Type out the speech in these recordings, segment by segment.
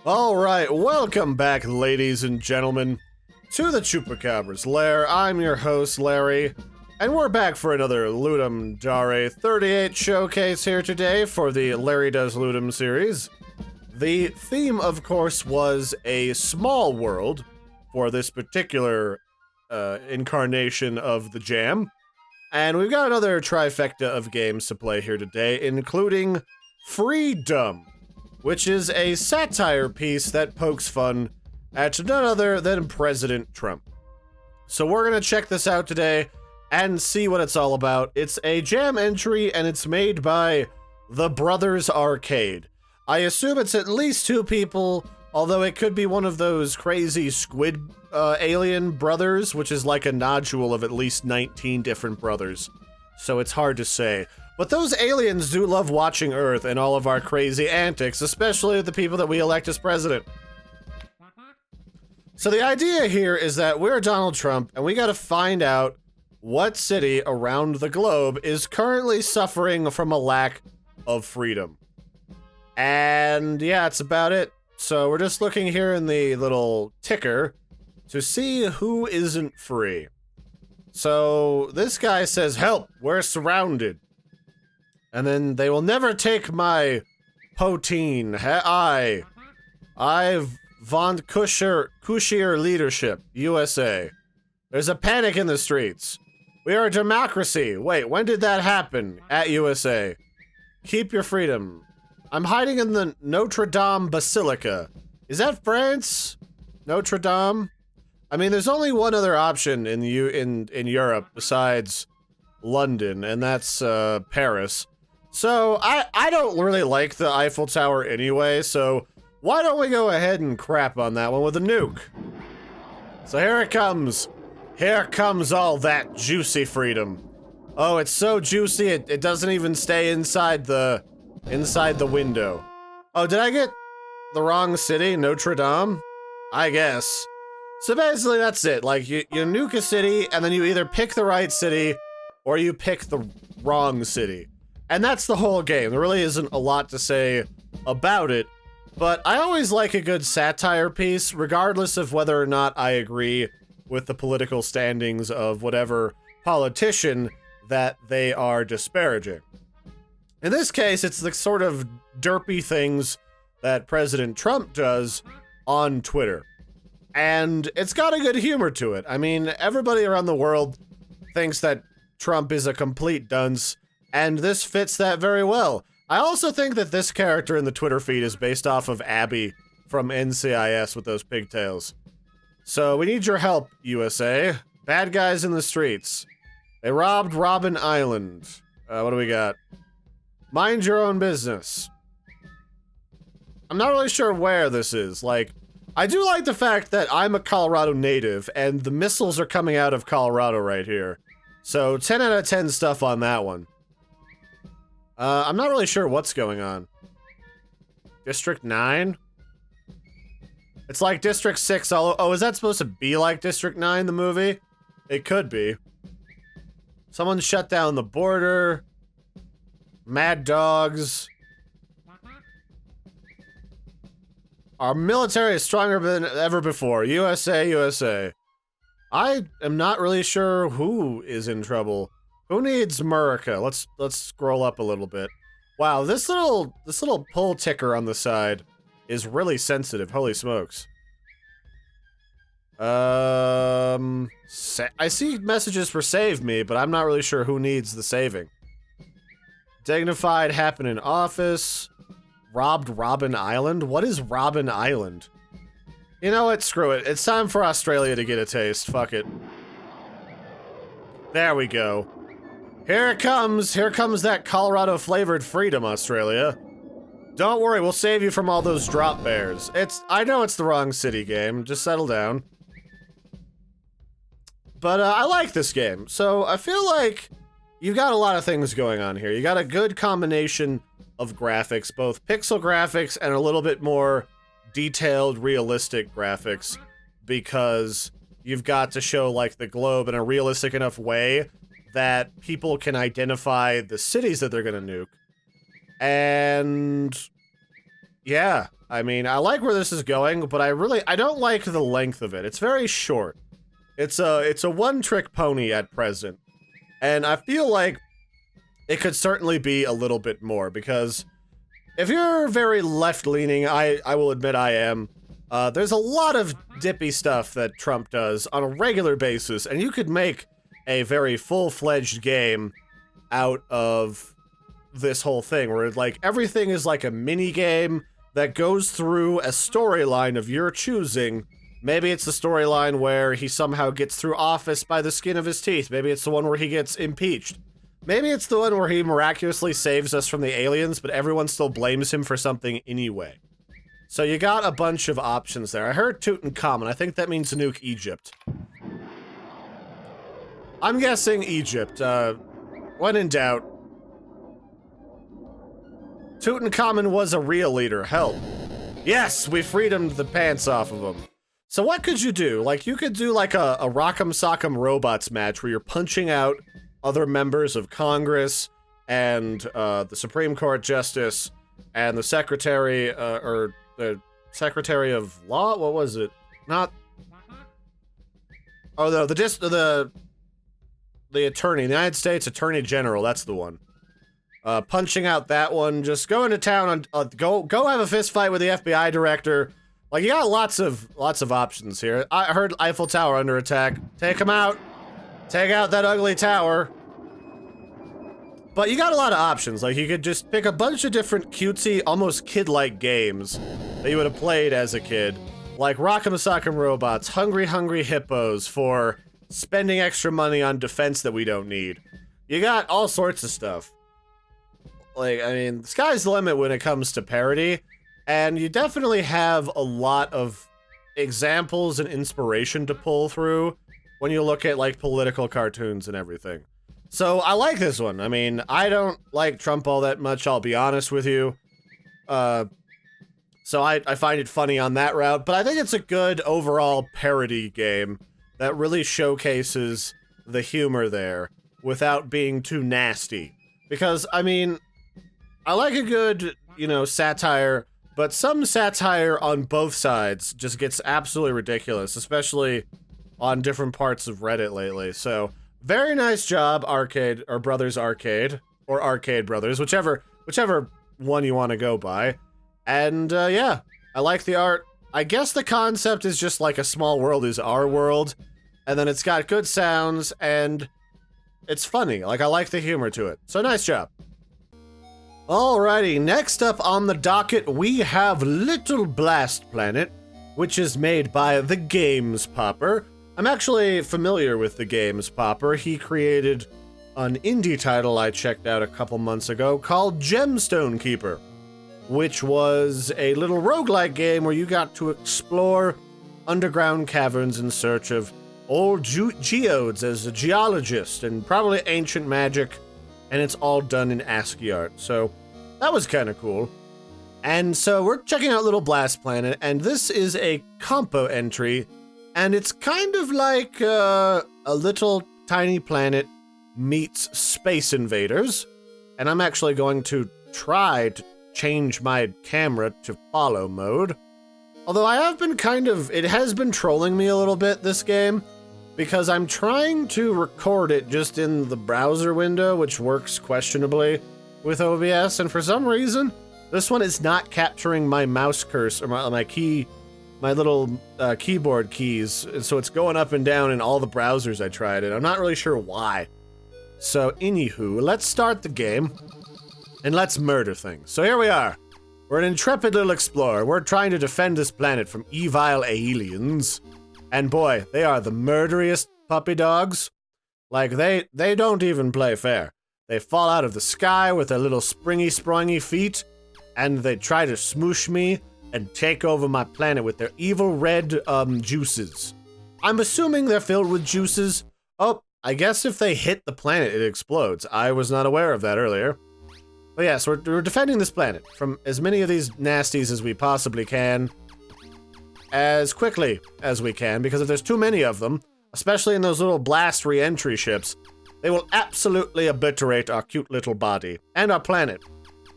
Alright, welcome back, ladies and gentlemen, to the Chupacabra's lair. I'm your host, Larry, and we're back for another Ludum Dare 38 showcase here today for the Larry Does Ludum series. The theme, of course, was a small world for this particular incarnation of the jam, and we've got another trifecta of games to play here today, including Freedumb, which is a satire piece that pokes fun at none other than President Trump. So we're gonna check this out today and see what it's all about. It's a jam entry and it's made by The Brothers Arcade. I assume it's at least 2 people, although it could be one of those crazy squid alien brothers, which is like a nodule of at least 19 different brothers. So it's hard to say. But those aliens do love watching Earth and all of our crazy antics, especially the people that we elect as president. So the idea here is that we're Donald Trump, and we gotta find out what city around the globe is currently suffering from a lack of freedom. And yeah, that's about it. So we're just looking here in the little ticker to see who isn't free. So this guy says, "Help, we're surrounded." And then they will never take my poteen. I want cushier leadership, USA. There's a panic in the streets. We are a democracy. Wait, when did that happen? At USA. Keep your freedom. I'm hiding in the Notre Dame Basilica. Is that France? Notre Dame? I mean, there's only one other option in Europe besides London, and that's Paris. So, I don't really like the Eiffel Tower anyway, so why don't we go ahead and crap on that one with a nuke? So here it comes. Here comes all that juicy freedom. Oh, it's so juicy, it doesn't even stay inside the window. Oh, did I get the wrong city? Notre Dame? I guess. So basically that's it. Like, you nuke a city, and then you either pick the right city, or you pick the wrong city. And that's the whole game. There really isn't a lot to say about it, but I always like a good satire piece, regardless of whether or not I agree with the political standings of whatever politician that they are disparaging. In this case, it's the sort of derpy things that President Trump does on Twitter. And it's got a good humor to it. I mean, everybody around the world thinks that Trump is a complete dunce, and this fits that very well. I also think that this character in the Twitter feed is based off of Abby from NCIS with those pigtails. So we need your help, USA. Bad guys in the streets. They robbed Robben Island. What do we got? Mind your own business. I'm not really sure where this is. Like, I do like the fact that I'm a Colorado native and the missiles are coming out of Colorado right here. So 10 out of 10 stuff on that one. I'm not really sure what's going on. District 9? It's like District 6 oh, is that supposed to be like District 9, the movie? It could be. Someone shut down the border. Mad dogs. Our military is stronger than ever before. USA, USA. I am not really sure who is in trouble. Who needs America? Let's scroll up a little bit. Wow, this little pull ticker on the side is really sensitive. Holy smokes. I see messages for save me, but I'm not really sure who needs the saving. Dignified happen in office. Robbed Robben Island? What is Robben Island? You know what? Screw it. It's time for Australia to get a taste. Fuck it. There we go. Here it comes. Here comes that Colorado-flavored freedom, Australia. Don't worry, we'll save you from all those drop bears. I know it's the wrong city game. Just settle down. But I like this game. So I feel like you've got a lot of things going on here. You got a good combination of graphics, both pixel graphics and a little bit more detailed, realistic graphics, because you've got to show like the globe in a realistic enough way that people can identify the cities that they're gonna nuke. And yeah, I mean, I like where this is going, but I don't like the length of it. It's very short. It's a one-trick pony at present. And I feel like it could certainly be a little bit more, because if you're very left-leaning, I will admit I am, there's a lot of dippy stuff that Trump does on a regular basis, and you could make a very full-fledged game out of this whole thing, where like everything is like a mini-game that goes through a storyline of your choosing. Maybe it's the storyline where he somehow gets through office by the skin of his teeth. Maybe it's the one where he gets impeached. Maybe it's the one where he miraculously saves us from the aliens, but everyone still blames him for something anyway. So you got a bunch of options there. I heard Tutankhamun. I think that means nuke Egypt. I'm guessing Egypt. When in doubt. Tutankhamun was a real leader. Help. Yes, we freedomed the pants off of him. So what could you do? Like, you could do like a Rock'em Sock'em Robots match where you're punching out other members of Congress and the Supreme Court Justice and the Secretary, or the Secretary of Law? What was it? Not... Oh, no, the Attorney, the United States Attorney General, that's the one. Punching out that one, just go into town and go have a fist fight with the FBI director. Like, you got lots of options here. I heard Eiffel Tower under attack. Take him out. Take out that ugly tower. But you got a lot of options. Like, you could just pick a bunch of different cutesy, almost kid-like games that you would have played as a kid. Like Rock'em Sock'em Robots, Hungry Hungry Hippos for spending extra money on defense that we don't need. You got all sorts of stuff. Like, I mean, the sky's the limit when it comes to parody, and you definitely have a lot of examples and inspiration to pull through when you look at, like, political cartoons and everything. So, I like this one. I mean, I don't like Trump all that much, I'll be honest with you. So I find it funny on that route, but I think it's a good overall parody game that really showcases the humor there without being too nasty. Because, I mean, I like a good, you know, satire, but some satire on both sides just gets absolutely ridiculous, especially on different parts of Reddit lately. So, very nice job, Arcade, or Brothers Arcade, or Arcade Brothers, whichever one you want to go by. And, yeah, I like the art. I guess the concept is just like a small world is our world, and then it's got good sounds, and it's funny. Like, I like the humor to it. So, nice job. Alrighty, next up on the docket, we have Little Blast Planet, which is made by The Games Popper. I'm actually familiar with The Games Popper. He created an indie title I checked out a couple months ago called Gemstone Keeper, which was a little roguelike game where you got to explore underground caverns in search of old geodes as a geologist and probably ancient magic, and it's all done in ASCII art, so that was kind of cool. And so we're checking out Little Blast Planet, and this is a compo entry, and it's kind of like a little tiny planet meets Space Invaders, and I'm actually going to try to change my camera to follow mode. Although I have been it has been trolling me a little bit, this game, because I'm trying to record it just in the browser window, which works questionably with OBS, and for some reason, this one is not capturing my mouse cursor, or my little keyboard keys, and so it's going up and down in all the browsers I tried, and I'm not really sure why. So, anywho, let's start the game, and let's murder things. So here we are. We're an intrepid little explorer. We're trying to defend this planet from evil aliens. And boy, they are the murderiest puppy dogs. Like, they don't even play fair. They fall out of the sky with their little springy feet, and they try to smoosh me and take over my planet with their evil red, juices. I'm assuming they're filled with juices. Oh, I guess if they hit the planet, it explodes. I was not aware of that earlier. But yes, we're defending this planet from as many of these nasties as we possibly can, as quickly as we can, because if there's too many of them, especially in those little blast re-entry ships, they will absolutely obliterate our cute little body, and our planet.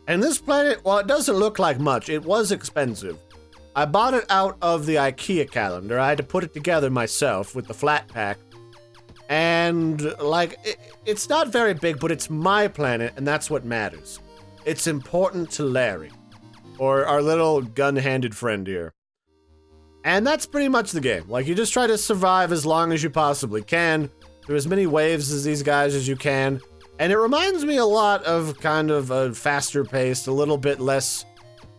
And this planet, while it doesn't look like much, it was expensive. I bought it out of the IKEA calendar. I had to put it together myself with the flat pack. And, like, it's not very big, but it's my planet, and that's what matters. It's important to Larry, or our little gun-handed friend here. And that's pretty much the game. Like, you just try to survive as long as you possibly can, through as many waves as these guys as you can. And it reminds me a lot of kind of a faster-paced, a little bit less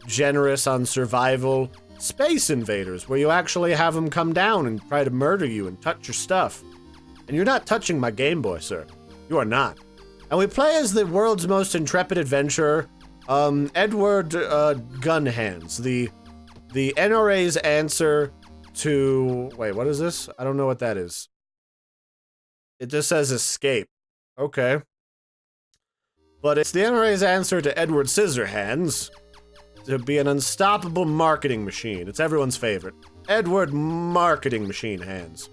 generous on survival Space Invaders, where you actually have them come down and try to murder you and touch your stuff. And you're not touching my Game Boy, sir. You are not. And we play as the world's most intrepid adventurer, Edward Gunhands, the NRA's answer to... Wait, what is this? I don't know what that is. It just says escape. Okay. But it's the NRA's answer to Edward Scissorhands to be an unstoppable marketing machine. It's everyone's favorite. Edward Marketing Machine Hands.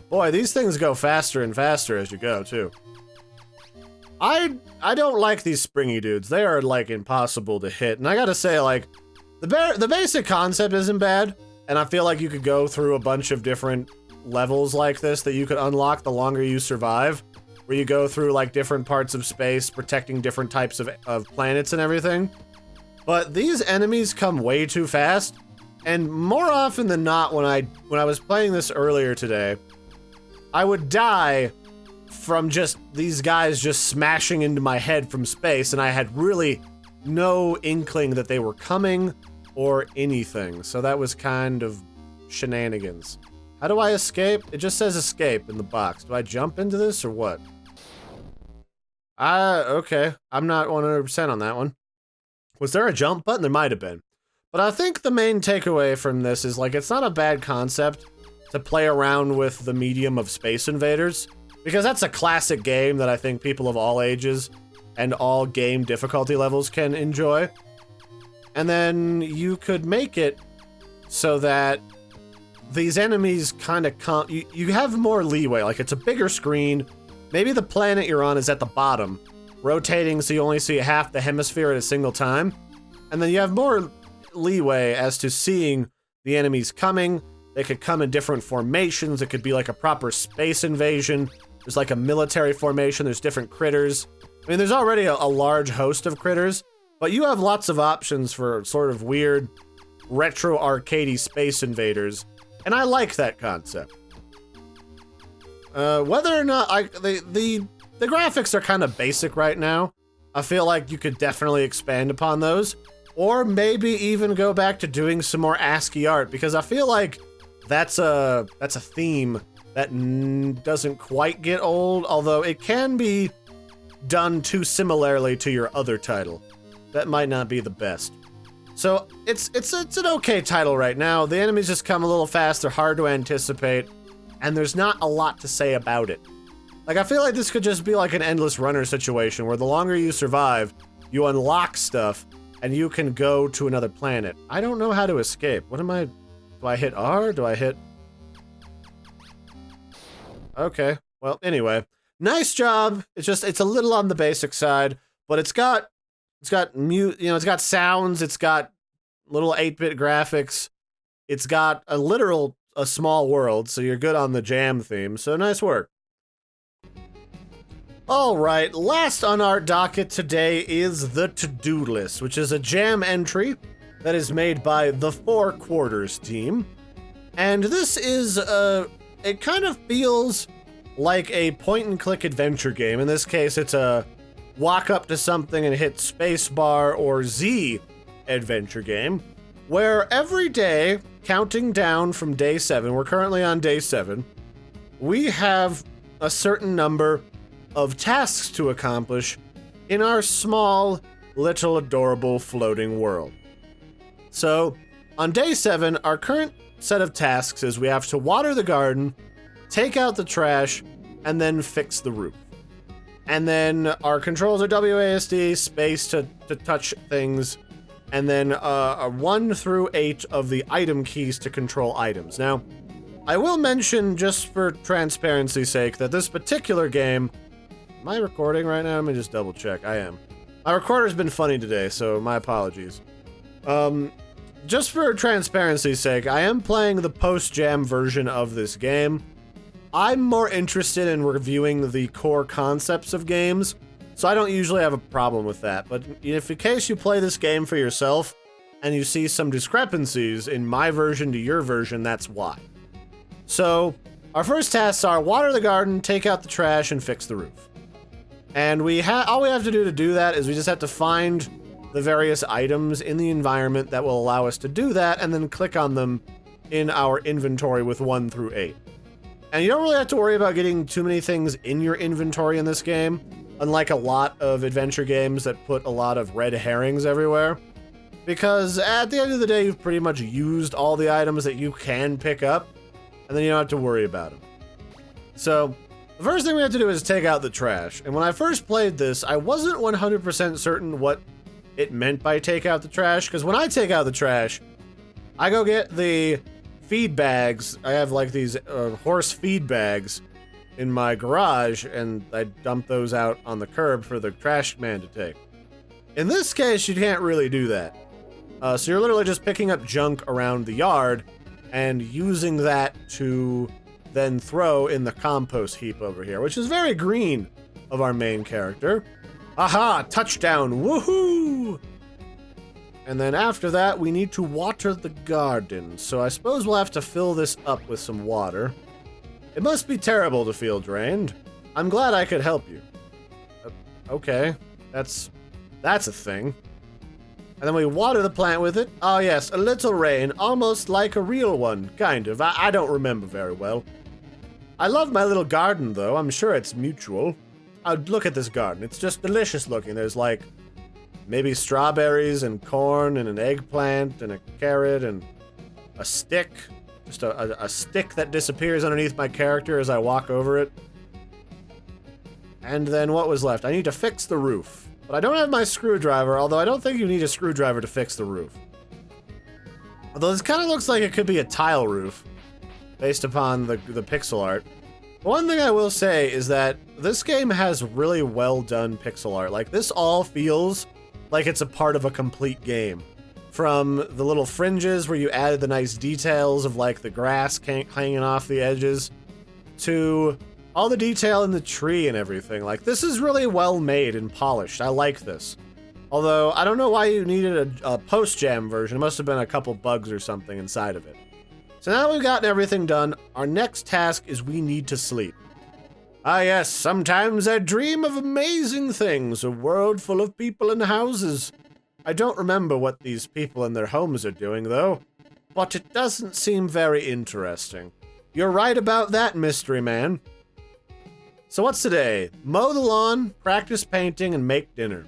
Boy, these things go faster and faster as you go, too. I don't like these springy dudes. They are, like, impossible to hit. And I gotta say, like, the basic concept isn't bad. And I feel like you could go through a bunch of different levels like this that you could unlock the longer you survive. Where you go through, like, different parts of space, protecting different types of planets and everything. But these enemies come way too fast. And more often than not, when I was playing this earlier today, I would die from just these guys just smashing into my head from space, and I had really no inkling that they were coming or anything. So that was kind of shenanigans. How do I escape? It just says escape in the box. Do I jump into this or what? Okay. I'm not 100% on that one. Was there a jump button? There might have been. But I think the main takeaway from this is, like, it's not a bad concept to play around with the medium of Space Invaders, because that's a classic game that I think people of all ages and all game difficulty levels can enjoy. And then you could make it so that these enemies kind of come... You have more leeway, like it's a bigger screen. Maybe the planet you're on is at the bottom, rotating so you only see half the hemisphere at a single time. And then you have more leeway as to seeing the enemies coming. They could come in different formations. It could be like a proper space invasion. There's like a military formation. There's different critters. I mean, there's already a large host of critters, but you have lots of options for sort of weird, retro arcadey Space Invaders, and I like that concept. Whether or not the graphics are kind of basic right now, I feel like you could definitely expand upon those, or maybe even go back to doing some more ASCII art, because I feel like that's a theme that doesn't quite get old, although it can be done too similarly to your other title. That might not be the best. So it's an okay title right now. The enemies just come a little fast, they're hard to anticipate, and there's not a lot to say about it. Like, I feel like this could just be like an endless runner situation where the longer you survive, you unlock stuff, and you can go to another planet. I don't know how to escape. What am I... Do I hit R? Do I hit... Okay. Well, anyway. Nice job. It's a little on the basic side, but it's got sounds, it's got little 8-bit graphics. It's got a small world, so you're good on the jam theme, so nice work. Alright, last on our docket today is the to-do list, which is a jam entry that is made by the Four Quarters team. And this is, it kind of feels like a point-and-click adventure game. In this case, it's a walk up to something and hit spacebar or Z adventure game, where every day, counting down from day 7, we're currently on day 7, we have a certain number of tasks to accomplish in our small, little adorable floating world. So, on day 7, our current set of tasks is we have to water the garden, take out the trash, and then fix the roof. And then our controls are WASD, space to touch things, and then 1 through 8 of the item keys to control items. Now, I will mention, just for transparency's sake, that this particular game... Am I recording right now? Let me just double check. I am. My recorder's been funny today, so my apologies. just for transparency's sake, I am playing the post-jam version of this game. I'm more interested in reviewing the core concepts of games, so I don't usually have a problem with that. But if in case you play this game for yourself and you see some discrepancies in my version to your version, that's why. So, our first tasks are water the garden, take out the trash, and fix the roof. And all we have to do that is we just have to find the various items in the environment that will allow us to do that, and then click on them in our inventory with 1 through 8. And you don't really have to worry about getting too many things in your inventory in this game, unlike a lot of adventure games that put a lot of red herrings everywhere. Because at the end of the day, you've pretty much used all the items that you can pick up, and then you don't have to worry about them. So, the first thing we have to do is take out the trash. And when I first played this, I wasn't 100% certain what it meant by take out the trash, because when I take out the trash, I go get the feed bags. I have like these horse feed bags in my garage, and I dump those out on the curb for the trash man to take. In this case, you can't really do that. So you're literally just picking up junk around the yard and using that to then throw in the compost heap over here, which is very green of our main character. Aha! Touchdown! Woohoo! And then after that, we need to water the garden. So I suppose we'll have to fill this up with some water. It must be terrible to feel drained. I'm glad I could help you. Okay, that's a thing. And then we water the plant with it. Oh yes, a little rain, almost like a real one, kind of. I don't remember very well. I love my little garden, though. I'm sure it's mutual. Look at this garden. It's just delicious looking. There's like maybe strawberries and corn and an eggplant and a carrot and a stick. Just a stick that disappears underneath my character as I walk over it. And then what was left? I need to fix the roof. But I don't have my screwdriver, although I don't think you need a screwdriver to fix the roof. Although this kind of looks like it could be a tile roof, based upon the pixel art. One thing I will say is that this game has really well done pixel art. Like, this all feels like it's a part of a complete game. From the little fringes where you added the nice details of like the grass hanging off the edges, to all the detail in the tree and everything. Like, this is really well made and polished. I like this. Although, I don't know why you needed a post-jam version. It must have been a couple bugs or something inside of it. So now we've gotten everything done, our next task is we need to sleep. Ah yes, sometimes I dream of amazing things, a world full of people and houses. I don't remember what these people in their homes are doing, though. But it doesn't seem very interesting. You're right about that, mystery man. So what's today? Mow the lawn, practice painting, and make dinner.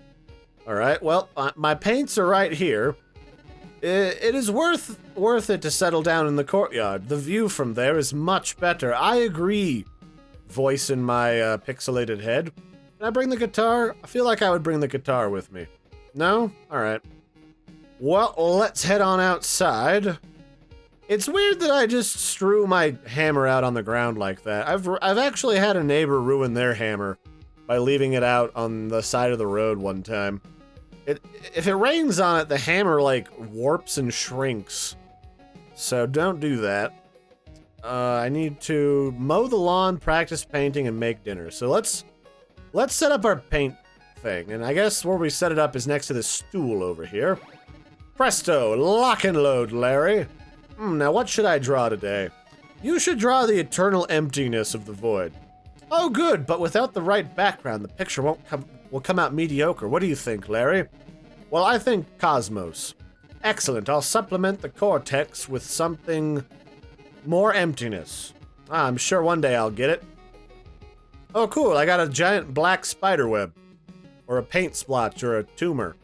Alright, well, my paints are right here. It is worth it to settle down in the courtyard. The view from there is much better. I agree, voice in my pixelated head. Can I bring the guitar? I feel like I would bring the guitar with me. No? Alright. Well, let's head on outside. It's weird that I just strew my hammer out on the ground like that. I've actually had a neighbor ruin their hammer by leaving it out on the side of the road one time. If it rains on it, the hammer, like, warps and shrinks. So don't do that. I need to mow the lawn, practice painting, and make dinner. So let's set up our paint thing. And I guess where we set it up is next to this stool over here. Presto! Lock and load, Larry! Now what should I draw today? You should draw the eternal emptiness of the void. Oh good, but without the right background, the picture will come out mediocre. What do you think, Larry? Well, I think cosmos. Excellent, I'll supplement the cortex with something more emptiness. I'm sure one day I'll get it. Oh cool, I got a giant black spider web. Or a paint splotch, or a tumor.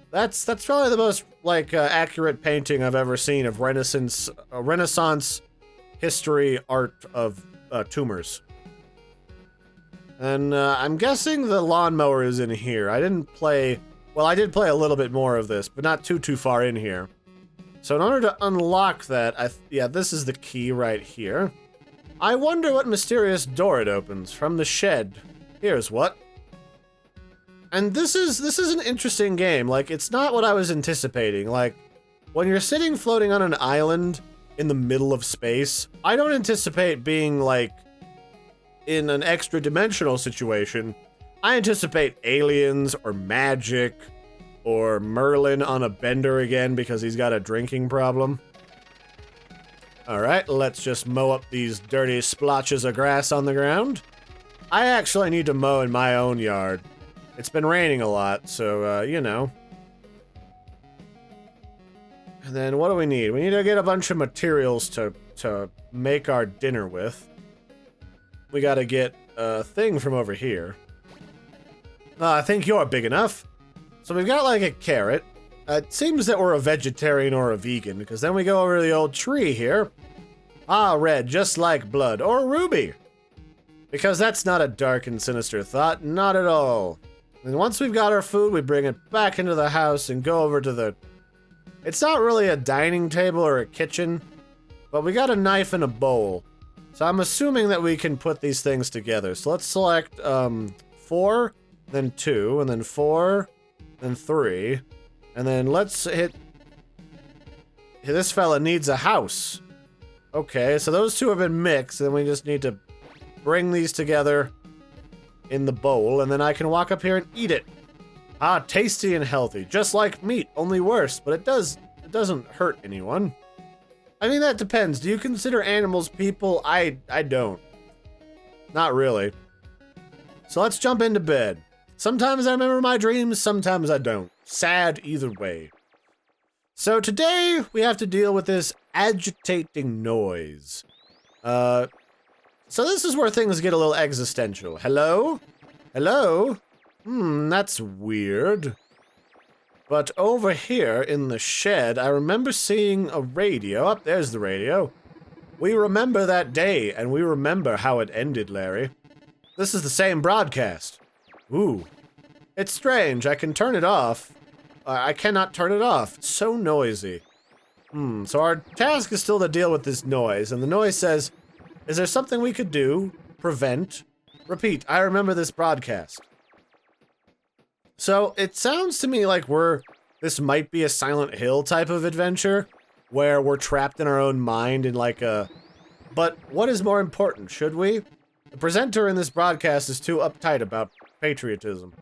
That's probably the most, like, accurate painting I've ever seen of Renaissance history art of tumors. And I'm guessing the lawnmower is in here. I did play a little bit more of this, but not too far in here. So in order to unlock that, yeah, this is the key right here. I wonder what mysterious door it opens from the shed. Here's what. And this is an interesting game. Like, it's not what I was anticipating. Like, when you're sitting floating on an island in the middle of space, I don't anticipate being, like, in an extra-dimensional situation. I anticipate aliens or magic or Merlin on a bender again because he's got a drinking problem. Alright, let's just mow up these dirty splotches of grass on the ground. I actually need to mow in my own yard. It's been raining a lot, so, you know. And then what do we need? We need to get a bunch of materials to make our dinner with. We gotta get a thing from over here. I think you're big enough. So we've got, like, a carrot. It seems that we're a vegetarian or a vegan, because then we go over to the old tree here. Ah, red, just like blood. Or ruby. Because that's not a dark and sinister thought. Not at all. And once we've got our food, we bring it back into the house and go over to the... It's not really a dining table or a kitchen, but we got a knife and a bowl. So I'm assuming that we can put these things together. So let's select 4, then 2, and then 4, then 3. And then let's hit... This fella needs a house. Okay, so those two have been mixed, and we just need to bring these together in the bowl, and then I can walk up here and eat it. Ah, tasty and healthy, just like meat, only worse, but it doesn't hurt anyone. I mean, that depends. Do you consider animals people? I don't. Not really. So let's jump into bed. Sometimes I remember my dreams, sometimes I don't. Sad either way. So today, we have to deal with this agitating noise. So this is where things get a little existential. Hello? Hello? That's weird. But over here in the shed, I remember seeing a radio. Oh, there's the radio. We remember that day, and we remember how it ended, Larry. This is the same broadcast. Ooh. It's strange. I can turn it off. I cannot turn it off. It's so noisy. So our task is still to deal with this noise, and the noise says, is there something we could do? Prevent? Repeat, I remember this broadcast. So it sounds to me like this might be a Silent Hill type of adventure, where we're trapped in our own mind in like a... But what is more important, should we? The presenter in this broadcast is too uptight about patriotism.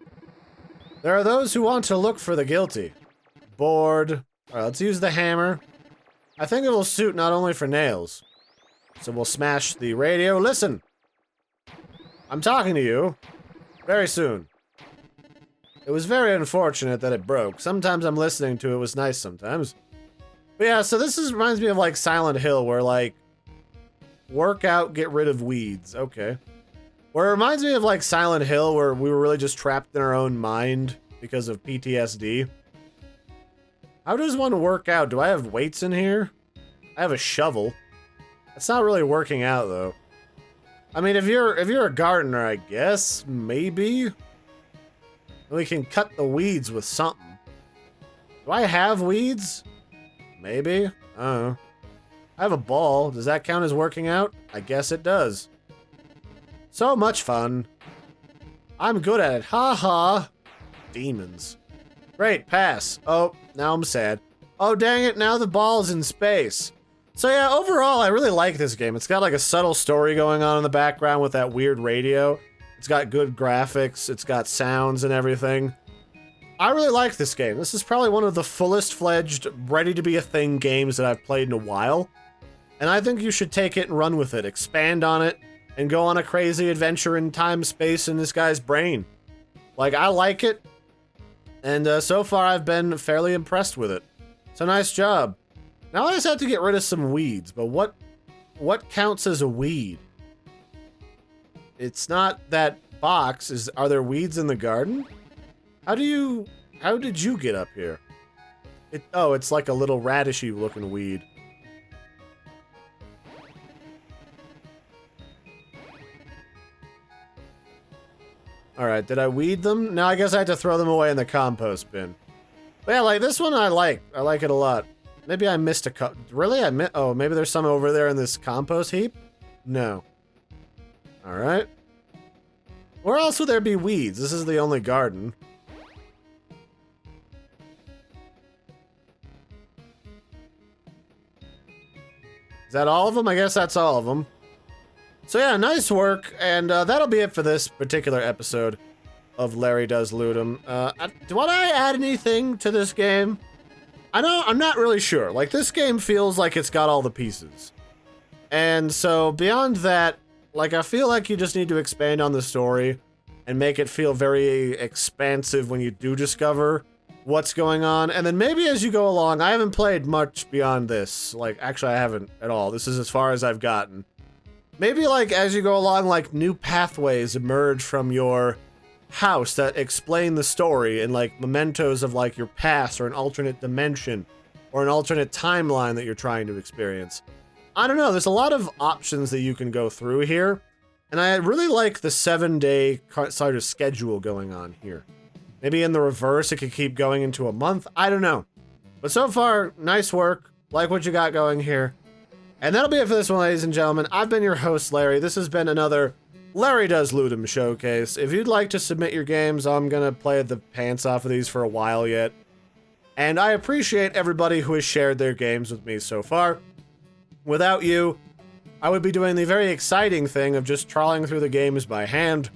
There are those who want to look for the guilty. Bored. Alright, let's use the hammer. I think it will suit not only for nails. So we'll smash the radio. Listen! I'm talking to you. Very soon. It was very unfortunate that it broke. Sometimes I'm listening to it. It was nice sometimes. But yeah, so this reminds me of like Silent Hill, where like, work out, get rid of weeds. Okay. Where it reminds me of like Silent Hill, where we were really just trapped in our own mind because of PTSD. How does one work out? Do I have weights in here? I have a shovel. It's not really working out though. I mean, if you're a gardener, I guess maybe we can cut the weeds with something. Do I have weeds? Maybe. I don't know. I have a ball. Does that count as working out? I guess it does. So much fun. I'm good at it. Ha ha. Demons. Great, pass. Oh, now I'm sad. Oh, dang it, now the ball's in space. So yeah, overall, I really like this game. It's got like a subtle story going on in the background with that weird radio. It's got good graphics. It's got sounds and everything. I really like this game. This is probably one of the fullest-fledged, ready-to-be-a-thing games that I've played in a while. And I think you should take it and run with it. Expand on it. And go on a crazy adventure in time, space, in this guy's brain. Like, I like it. And so far, I've been fairly impressed with it. So nice job. Now I just have to get rid of some weeds, but what counts as a weed? It's not that box. Are there weeds in the garden? How did you get up here? Oh, it's like a little radishy looking weed. Alright, did I weed them? No, I guess I had to throw them away in the compost bin. But yeah, like, this one I like. I like it a lot. Maybe I missed a cup. Really? Oh, maybe there's some over there in this compost heap? No. Alright. Where else would there be weeds? This is the only garden. Is that all of them? I guess that's all of them. So yeah, nice work, and that'll be it for this particular episode of Larry Does Ludum. Do I add anything to this game? I'm not really sure. Like, this game feels like it's got all the pieces. And so, beyond that, like, I feel like you just need to expand on the story and make it feel very expansive when you do discover what's going on. And then maybe as you go along, I haven't played much beyond this. Like, actually, I haven't at all. This is as far as I've gotten. Maybe, like, as you go along, like, new pathways emerge from your house that explain the story and, like, mementos of, like, your past or an alternate dimension or an alternate timeline that you're trying to experience. I don't know, there's a lot of options that you can go through here, and I really like the 7-day sort of schedule going on here. Maybe in the reverse, it could keep going into a month, I don't know. But so far, nice work, like what you got going here. And that'll be it for this one, ladies and gentlemen. I've been your host, Larry. This has been another Larry Does Ludum showcase. If you'd like to submit your games, I'm gonna play the pants off of these for a while yet. And I appreciate everybody who has shared their games with me so far. Without you, I would be doing the very exciting thing of just trawling through the games by hand.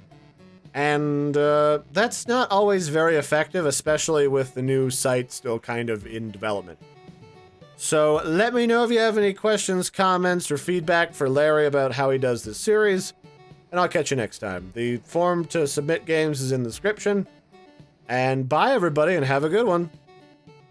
And that's not always very effective, especially with the new site still kind of in development. So let me know if you have any questions, comments, or feedback for Larry about how he does this series, and I'll catch you next time. The form to submit games is in the description. And bye, everybody, and have a good one.